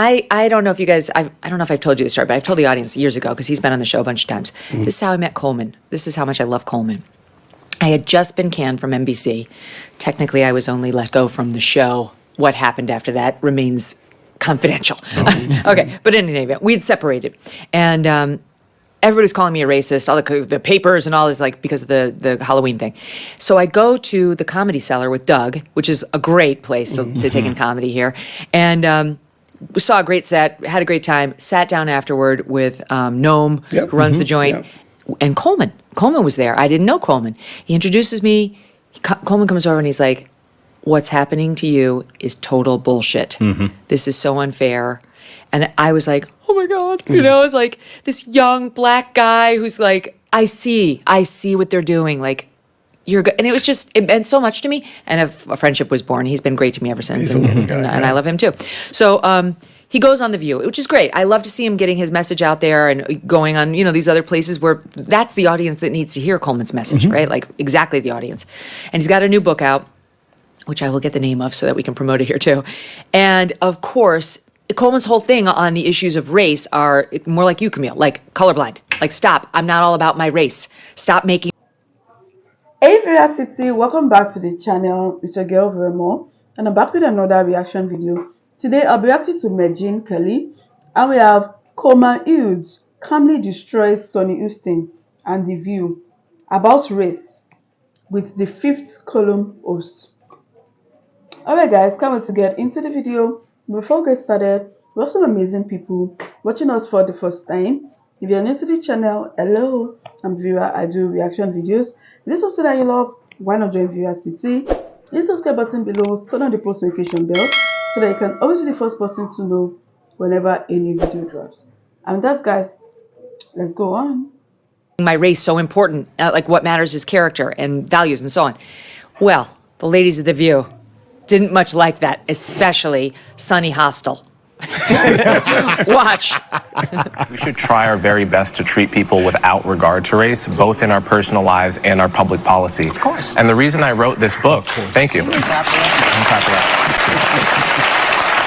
I don't know if you guys, I don't know if I've told you this story, but I've told the audience years ago because he's been on the show a bunch of times. This is how I met Coleman. This is how much I love Coleman. I had just been canned from NBC. Technically, I was only let go from the show. What happened after that remains confidential. Okay, but in any event, we'd separated. And everybody was calling me a racist, all the papers and all this, like, because of the Halloween thing. So I go to the Comedy Cellar with Doug, which is a great place to take in comedy here. And we saw a great set, had a great time, sat down afterward with Noam, who runs the joint, and Coleman. Coleman was there. I didn't know Coleman. He introduces me. Coleman comes over and he's like, what's happening to you is total bullshit. This is so unfair. And I was like, oh my God. You know, it's like this young black guy who's like, I see what they're doing. Like, you're good. And it was just, it meant so much to me. And a friendship was born. He's been great to me ever since. And I love him too. So he goes on The View, which is great. I love to see him getting his message out there and going on, you know, these other places where that's the audience that needs to hear Coleman's message, right? Like exactly the audience. And he's got a new book out, which I will get the name of so that we can promote it here too. And of course, Coleman's whole thing on the issues of race are more like you, Camille, like colorblind. Like, stop, I'm not all about my race. Stop making. Hey VeraCity, welcome back to the channel. It's your girl VeraMoore, and I'm back with another reaction video. Today I'll be reacting to Megyn Kelly, and we have Coleman Hughes calmly destroys Sonny Hostin and The View about race with the 5th column host. Alright guys, can't wait to get into the video. Before we get started, we have some amazing people watching us for the first time. If you're new to the channel, hello, I'm Vera. I do reaction videos. If this is something that you love, why not join VeraCity? Hit the subscribe button below, turn on the post notification bell so that you can always be the first person to know whenever any video drops. And that, guys, let's go on. My race so important, like what matters is character and values and so on. Well, the ladies of The View didn't much like that, especially Sonny Hostin. Watch. We should try our very best to treat people without regard to race, both in our personal lives and our public policy. Of course. And the reason I wrote this book, thank you. The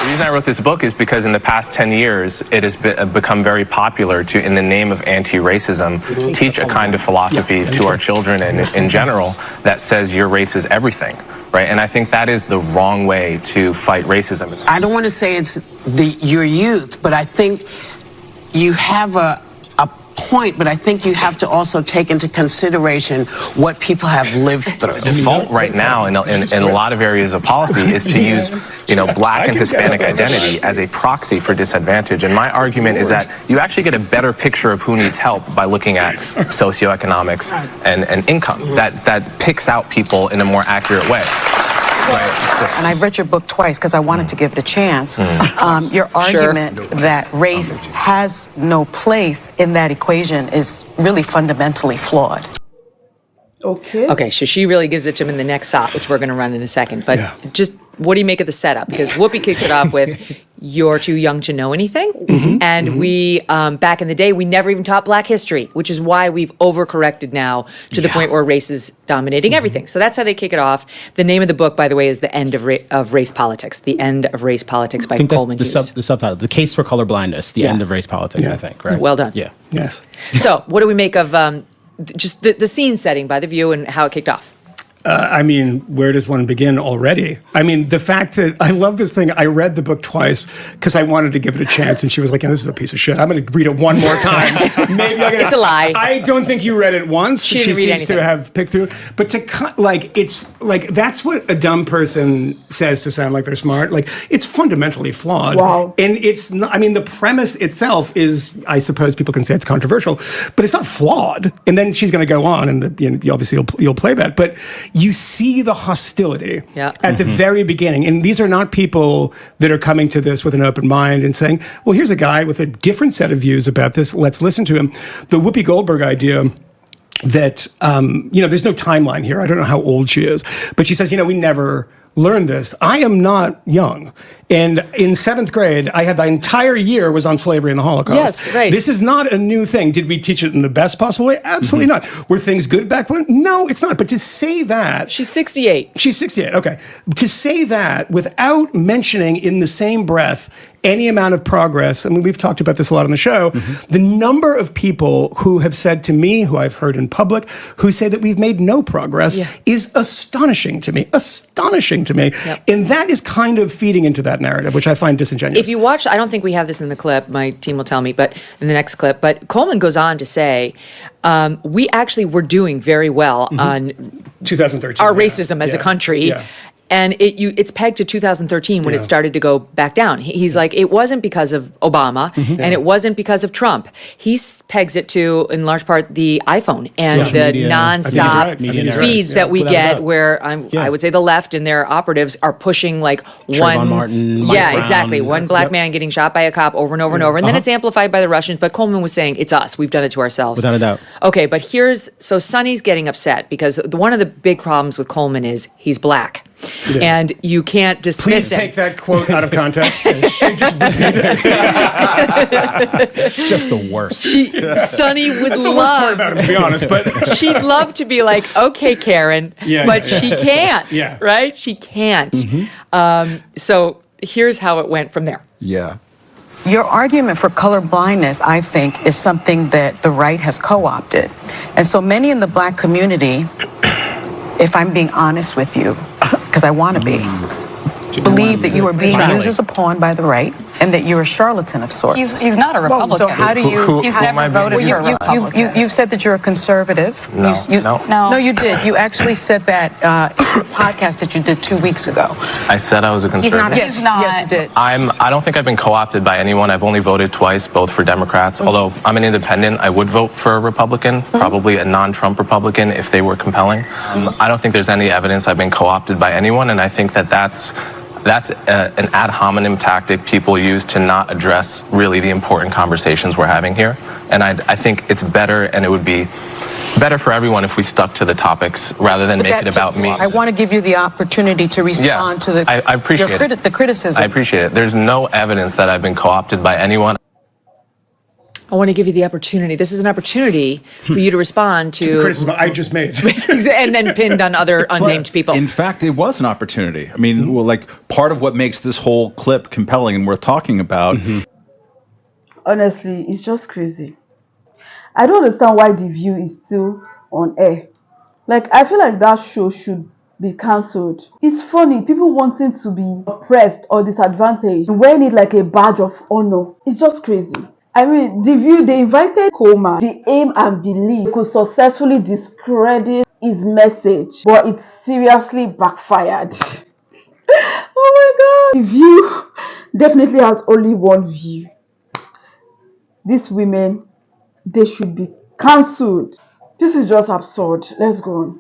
reason I wrote this book is because in the past 10 years, it has become very popular to, in the name of anti-racism, teach a kind of philosophy to our children and in general that says your race is everything, right? And I think that is the wrong way to fight racism. I don't want to say it's your youth, but I think you have a point, but I think you have to also take into consideration what people have lived through. The default right now in a lot of areas of policy is to use, you know, black and Hispanic identity as a proxy for disadvantage. And my argument is that you actually get a better picture of who needs help by looking at socioeconomics and income. That picks out people in a more accurate way. Right. And I've read your book twice because I wanted to give it a chance. Your argument that race has no place in that equation is really fundamentally flawed. Okay, so she really gives it to him in the next shot, which we're going to run in a second. But just what do you make of the setup? Because Whoopi kicks it off with, you're too young to know anything. And we, back in the day, we never even taught black history, which is why we've overcorrected now to the point where race is dominating everything. So that's how they kick it off. The name of the book, by the way, is The End of Race Politics. The End of Race Politics by Coleman Hughes. The subtitle, The Case for Colorblindness, The End of Race Politics, I think, right? Well done. Yeah. Yes. So what do we make of just the scene setting by The View and how it kicked off? I mean, where does one begin already? I mean, the fact that I love this thing. I read the book twice because I wanted to give it a chance, and she was like, "This is a piece of shit. I'm going to read it one more time." Maybe it's a lie. I don't think you read it once. She seems anything. to have picked through, but to cut it's like that's what a dumb person says to sound like they're smart. Like it's fundamentally flawed. Wow. And it's not. I mean, the premise itself is, I suppose people can say it's controversial, but it's not flawed. And then she's going to go on, and obviously you'll play that, but you see the hostility at the very beginning. And these are not people that are coming to this with an open mind and saying, well, here's a guy with a different set of views about this. Let's listen to him. The Whoopi Goldberg idea that, there's no timeline here. I don't know how old she is, but she says, we never learned this. I am not young. And in 7th grade, I had the entire year was on slavery and the Holocaust. Yes, right. This is not a new thing. Did we teach it in the best possible way? Absolutely not. Were things good back when? No, it's not. But to say that... She's 68. She's 68, okay. To say that without mentioning in the same breath any amount of progress, I mean, we've talked about this a lot on the show, the number of people who have said to me, who I've heard in public, who say that we've made no progress is astonishing to me. Astonishing to me. Yep. And that is kind of feeding into that narrative, which I find disingenuous. If you watch, I don't think we have this in the clip, my team will tell me, but in the next clip, but Coleman goes on to say, we actually were doing very well on 2013, our racism as a country. Yeah. And it's pegged to 2013 when it started to go back down. He's like, it wasn't because of Obama, and it wasn't because of Trump. He pegs it to, in large part, the iPhone and Social the media. nonstop feeds that we get, where I would say the left and their operatives are pushing like Trayvon Martin, Mike Brown, exactly, one black man getting shot by a cop over and over and over, and then it's amplified by the Russians. But Coleman was saying, it's us. We've done it to ourselves. Without a doubt. Okay, but so Sonny's getting upset because one of the big problems with Coleman is he's black. And you can't dismiss Please him. take that quote out of context and just repeat it. It's just the worst. Sonny would That's the worst part about him, to be honest. But she'd love to be like, okay, Karen, but she can't. Yeah. Right? She can't. So here's how it went from there. Yeah. Your argument for color blindness, I think, is something that the right has co-opted. And so many in the black community, if I'm being honest with you, because I want to be, believe that you are being used as a pawn by the right and that you're a charlatan of sorts. He's not a Republican. So how do you... He's never voted for a Republican. You said that you're a conservative. No. You did. You actually said that in the podcast that you did 2 weeks ago. I said I was a conservative. Yes, you did. I don't think I've been co-opted by anyone. I've only voted twice, both for Democrats. Although I'm an independent, I would vote for a Republican, probably a non-Trump Republican if they were compelling. I don't think there's any evidence I've been co-opted by anyone, and I think that that's an ad hominem tactic people use to not address really the important conversations we're having here. And I think it's better, and it would be better for everyone if we stuck to the topics rather than make it about me. I want to give you the opportunity to respond to the, I appreciate the criticism. I appreciate it. There's no evidence that I've been co-opted by anyone. I want to give you the opportunity. This is an opportunity for you to respond to the criticism I just made. and then pinned on other unnamed people. In fact, it was an opportunity. I mean, well, like part of what makes this whole clip compelling and worth talking about. Honestly, it's just crazy. I don't understand why The View is still on air. Like, I feel like that show should be cancelled. It's funny, people wanting to be oppressed or disadvantaged, wearing it like a badge of honor. It's just crazy. I mean, The View, they invited Coleman. The aim and belief could successfully discredit his message, but it seriously backfired. Oh my God. The View definitely has only one view. These women, they should be cancelled. This is just absurd. Let's go on.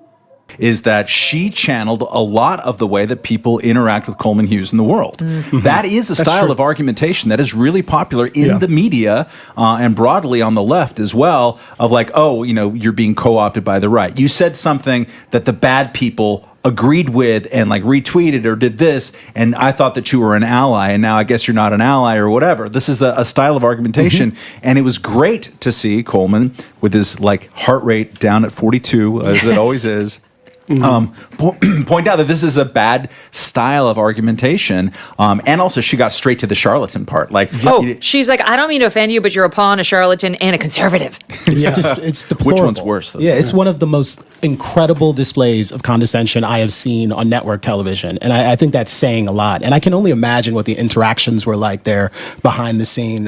Is that she channeled a lot of the way that people interact with Coleman Hughes in the world. That is a style of argumentation that is really popular in the media and broadly on the left as well, of like, oh, you know, you're being co-opted by the right. You said something that the bad people agreed with and like retweeted or did this, and I thought that you were an ally, and now I guess you're not an ally or whatever. This is a style of argumentation, and it was great to see Coleman with his like heart rate down at 42, as it always is. Point out that this is a bad style of argumentation, and also she got straight to the charlatan part. Like, she's like, I don't mean to offend you, but you're a pawn, a charlatan, and a conservative. It's deplorable. Which one's worse? Yeah, it's one of the most incredible displays of condescension I have seen on network television, and I think that's saying a lot. And I can only imagine what the interactions were like there behind the scene.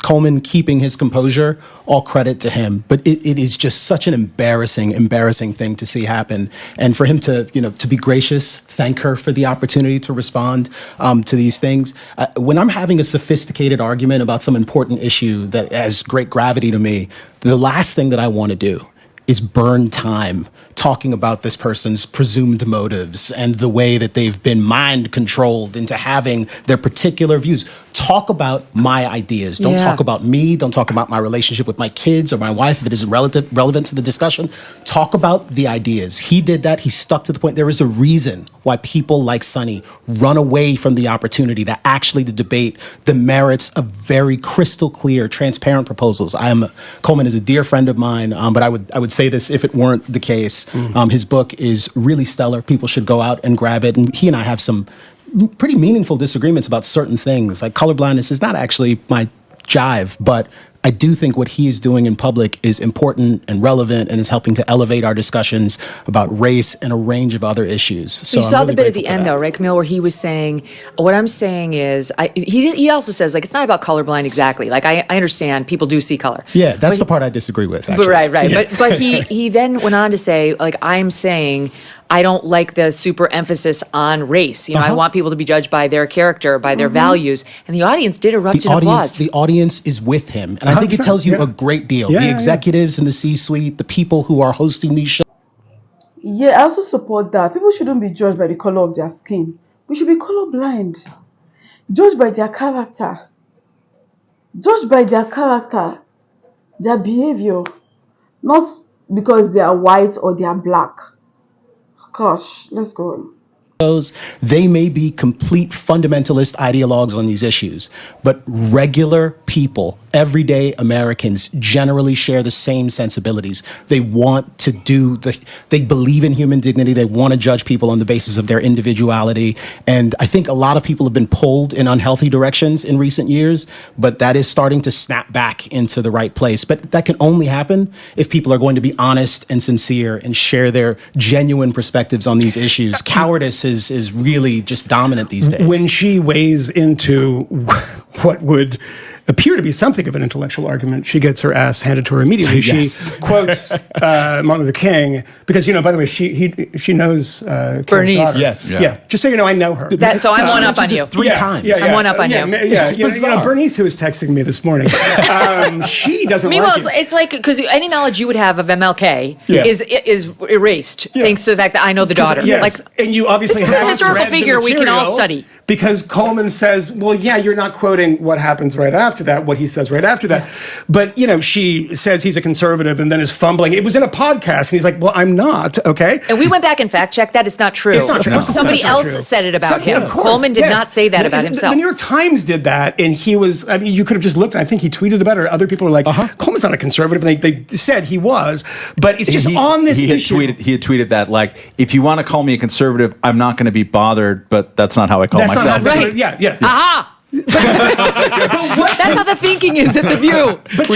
Coleman keeping his composure, all credit to him, but it is just such an embarrassing thing to see happen. And for him to, to be gracious, thank her for the opportunity to respond to these things. When I'm having a sophisticated argument about some important issue that has great gravity to me, the last thing that I want to do is burn time talking about this person's presumed motives and the way that they've been mind controlled into having their particular views. Talk about my ideas. Don't talk about me. Don't talk about my relationship with my kids or my wife if it isn't relevant to the discussion. Talk about the ideas. He did that. He stuck to the point. There is a reason why people like Sonny run away from the opportunity to actually debate the merits of very crystal clear, transparent proposals. Coleman is a dear friend of mine, but I would say this if it weren't the case. His book is really stellar. People should go out and grab it. And he and I have some pretty meaningful disagreements about certain things. Like colorblindness is not actually my jive, but I do think what he is doing in public is important and relevant and is helping to elevate our discussions about race and a range of other issues. So you saw I'm really the bit at grateful the for end, that. though, right, Camille, where he was saying, what I'm saying is, he also says, like, it's not about colorblind exactly. Like, I understand people do see color. Yeah, that's But the part I disagree with, But actually. right. Yeah. But he then went on to say, like, I'm saying I don't like the super emphasis on race. You know, I want people to be judged by their character, by their values. And the audience did erupt in applause. The audience is with him. And I think it 100%, tells you yeah. a great deal. Yeah, the yeah, executives in the C-suite, the people who are hosting these shows. Yeah, I also support that. People shouldn't be judged by the color of their skin. We should be colorblind. Judged by their character. Judged by their character, their behavior. Not because they are white or they are black. Gosh, let's go on. They may be complete fundamentalist ideologues on these issues, but regular people, everyday Americans, generally share the same sensibilities. They want to they believe in human dignity. They want to judge people on the basis of their individuality. And I think a lot of people have been pulled in unhealthy directions in recent years, but that is starting to snap back into the right place. But that can only happen if people are going to be honest and sincere and share their genuine perspectives on these issues. Cowardice is really just dominant these days. When she weighs into what would appear to be something of an intellectual argument, she gets her ass handed to her immediately. Yes. She quotes Martin Luther King because, by the way, she knows King's Bernice. daughter. Yes. Yeah. Just so you know, I know her. So I'm one up on you. Three times. I'm one up on you. Yeah, It's bizarre. Bernice, who was texting me this morning, she doesn't Meanwhile, like it. it's like, because any knowledge you would have of MLK Yeah. is erased thanks to the fact that I know the daughter. Yes, Like, and you obviously this is a have historical read the figure we can all material study. because Coleman says, well, yeah, you're not quoting what happens right after that, what he says right after that. But, she says he's a conservative and then is fumbling. It was in a podcast, and he's like, well, I'm not, okay? And we went back and fact checked that. It's not true. It's not true. No. Somebody It's not else true. said it about him. Of course, Coleman did yes. not say that about himself. The New York Times did that, and he was, you could have just looked, I think he tweeted about it, or other people were like, Coleman's not a conservative, and they said he was, but it's just on this issue. He had tweeted that, like, if you want to call me a conservative, I'm not going to be bothered, but that's not how I call myself. Not, Right. Yes. Aha! That's how the thinking is at the View. But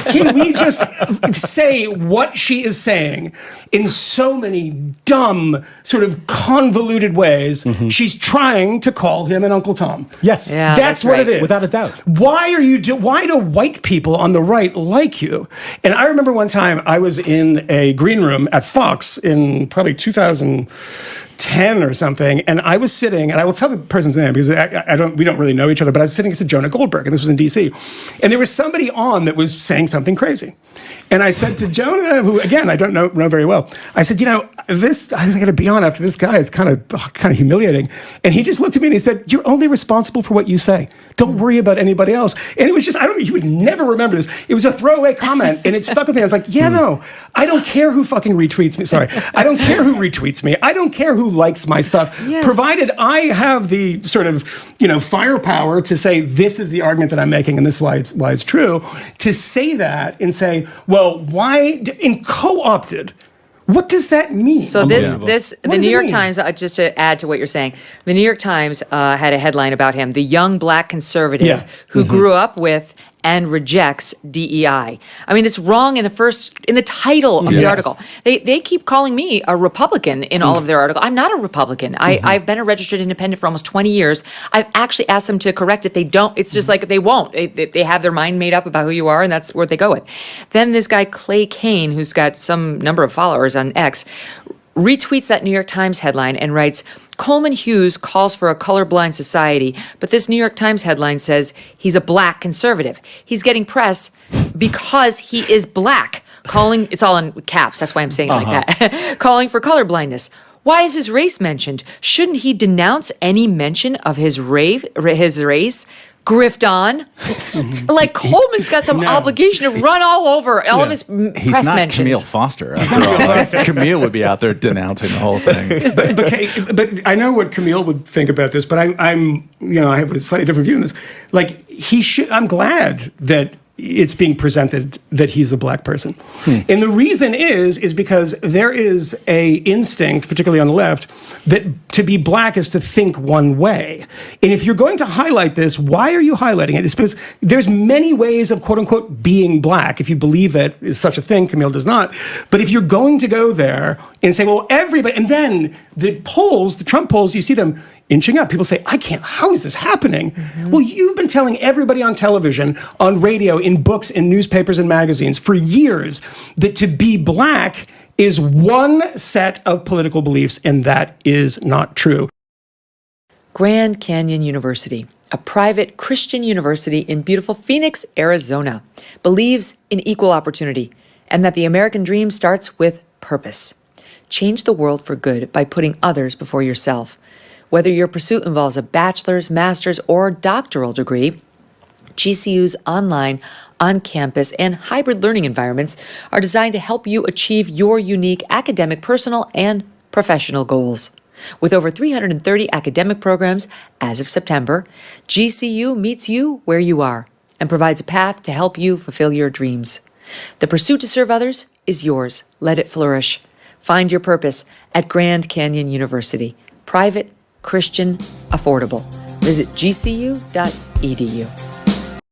can we just say what she is saying in so many dumb, sort of convoluted ways? She's trying to call him an Uncle Tom. Yes. Yeah, that's what right. it is. Without a doubt. Why do white people on the right like you? And I remember one time I was in a green room at Fox in probably 2010 or something, and I was sitting, and I will tell the person's name because we don't really know each other, but I was sitting next to Jonah Goldberg, and this was in DC, and there was somebody on that was saying something crazy. And I said to Jonah, who again I don't know very well, I said, this I got to be on after this guy is kind of humiliating. And he just looked at me and he said, "You're only responsible for what you say. Don't worry about anybody else." And it was just, you would never remember this. It was a throwaway comment, and it stuck with me. I was like, no, I don't care who fucking retweets me. Sorry, I don't care who retweets me. I don't care who likes my stuff, provided I have the sort of firepower to say this is the argument that I'm making, and this is why it's true. To say that and say, well, why in co-opted? What does that mean? So the New York mean? Times, just to add to what you're saying, the New York Times had a headline about him, the young black conservative who grew up with and rejects DEI. I mean, it's wrong in the title of the article. They keep calling me a Republican in all of their articles. I'm not a Republican. I've been a registered independent for almost 20 years. I've actually asked them to correct it. They don't. It's just like they won't. They have their mind made up about who you are, and that's where they go with. Then this guy, Clay Kane, who's got some number of followers on X, retweets that New York Times headline and writes, Coleman Hughes calls for a colorblind society, but this New York Times headline says he's a black conservative. He's getting press because he is black. It's all in caps, that's why I'm saying it like that. Calling for colorblindness. Why is his race mentioned? Shouldn't he denounce any mention of his race? Grift on. Like, Coleman's got some obligation to run all over all of his press He's not mentions. Camille Foster, after all. Like, Camille would be out there denouncing the whole thing. But I know what Camille would think about this, but I have a slightly different view on this. Like, I'm glad that it's being presented that he's a black person. And the reason is because there is a instinct, particularly on the left, that to be black is to think one way. And if you're going to highlight this, why are you highlighting it? It's because there's many ways of quote unquote being black, if you believe that is such a thing. Camille does not. But if you're going to go there and say, well, everybody, and then the polls, the Trump polls, you see them inching up. People say, how is this happening? Well, you've been telling everybody on television, on radio, in books, in newspapers and magazines for years that to be black is one set of political beliefs, and that is not true. Grand Canyon University, a private Christian university in beautiful Phoenix, Arizona, believes in equal opportunity and that the American dream starts with purpose. Change the world for good by putting others before yourself. Whether your pursuit involves a bachelor's, master's, or doctoral degree, GCU's online, on-campus, and hybrid learning environments are designed to help you achieve your unique academic, personal, and professional goals. With over 330 academic programs as of September, GCU meets you where you are and provides a path to help you fulfill your dreams. The pursuit to serve others is yours. Let it flourish. Find your purpose at Grand Canyon University. Private, Christian, affordable. Visit gcu.edu.